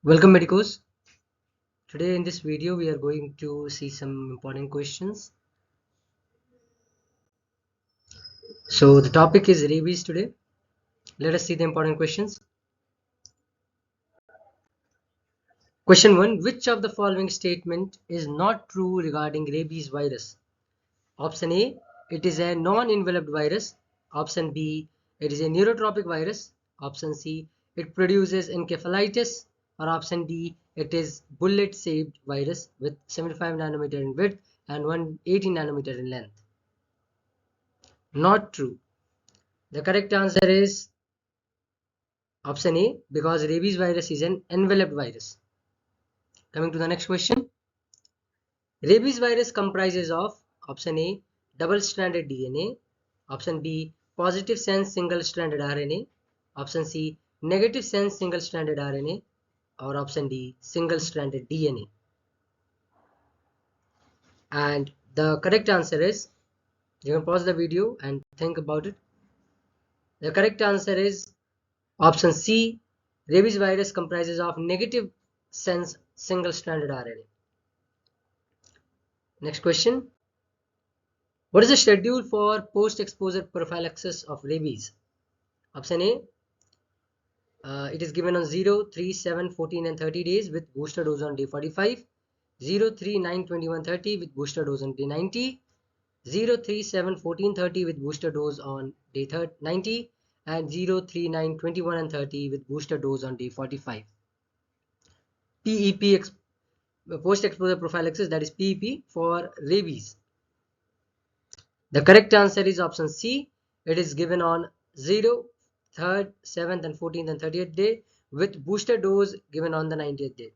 Welcome medicos. Today in this video we are going to see some important questions. So the topic is rabies today. Let us see the important questions. Question 1. Which of the following statement is not true regarding rabies virus? Option A. It is a non-enveloped virus. Option B. It is a neurotropic virus. Option C. It produces encephalitis. Or option D. It is bullet-shaped virus with 75 nanometer in width and 180 nanometer in length. Not true. The correct answer is option A, because rabies virus is an enveloped virus. Coming to the next question. Rabies virus comprises of option A, double-stranded DNA, option B, positive sense single-stranded RNA, option C, negative sense single-stranded RNA, or option D, single-stranded DNA. And the correct answer is, you can pause the video and think about it. The correct answer is option C. Rabies virus comprises of negative sense single-stranded RNA. Next question. What is the schedule for post-exposure prophylaxis of rabies? Option A. It is given on 0, 3, 7, 14 and 30 days with booster dose on day 45. 0, 3, 9, 21, 30 with booster dose on day 90. 0, 3, 7, 14, 30 with booster dose on day 90. And 0, 3, 9, 21 and 30 with booster dose on day 45. PEP, post-exposure prophylaxis, that is PEP for rabies. The correct answer is option C. It is given on 0, 3rd, 7th and 14th and 30th day with booster dose given on the 90th day.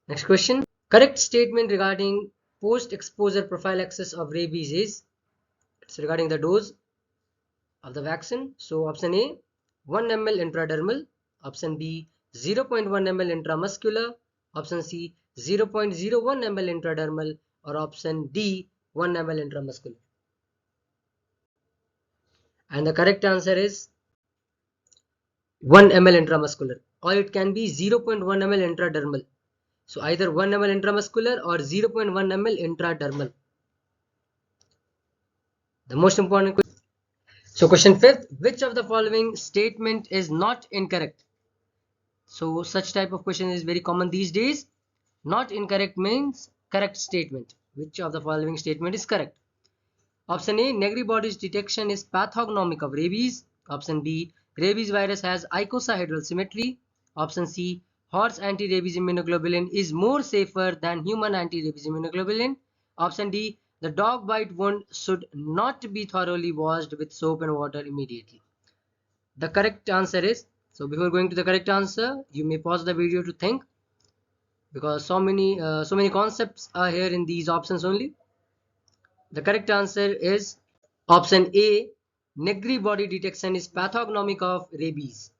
Next question. Correct statement regarding post-exposure prophylaxis of rabies is, it's regarding the dose of the vaccine. So option A, 1 ml intradermal, option B, 0.1 ml intramuscular, option C, 0.01 ml intradermal, or option D, 1 ml intramuscular. And the correct answer is 1 ml intramuscular, or it can be 0.1 ml intradermal. So either 1 ml intramuscular or 0.1 ml intradermal. The most important question. So question 5th, which of the following statement is not incorrect? So such type of question is very common these days. Not incorrect means correct statement. Which of the following statement is correct? Option A, Negri body's detection is pathognomic of rabies. Option B, rabies virus has icosahedral symmetry. Option C, horse anti-rabies immunoglobulin is more safer than human anti-rabies immunoglobulin. Option D, the dog bite wound should not be thoroughly washed with soap and water immediately. The correct answer is, so before going to the correct answer, you may pause the video to think, because so many concepts are here in these options only. The correct answer is option A, Negri body detection is pathognomic of rabies.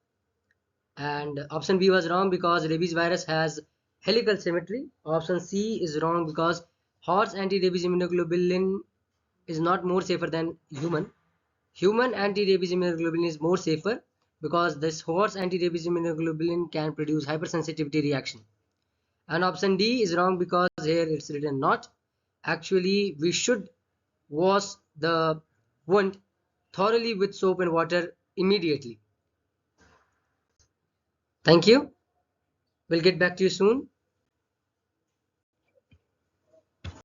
And option B was wrong because rabies virus has helical symmetry. Option C is wrong because horse anti-rabies immunoglobulin is not more safer than human. Human anti-rabies immunoglobulin is more safer because this horse anti-rabies immunoglobulin can produce hypersensitivity reaction. And option D is wrong because here it's written not. Actually, we should wash the wound thoroughly with soap and water immediately. Thank you. We'll get back to you soon.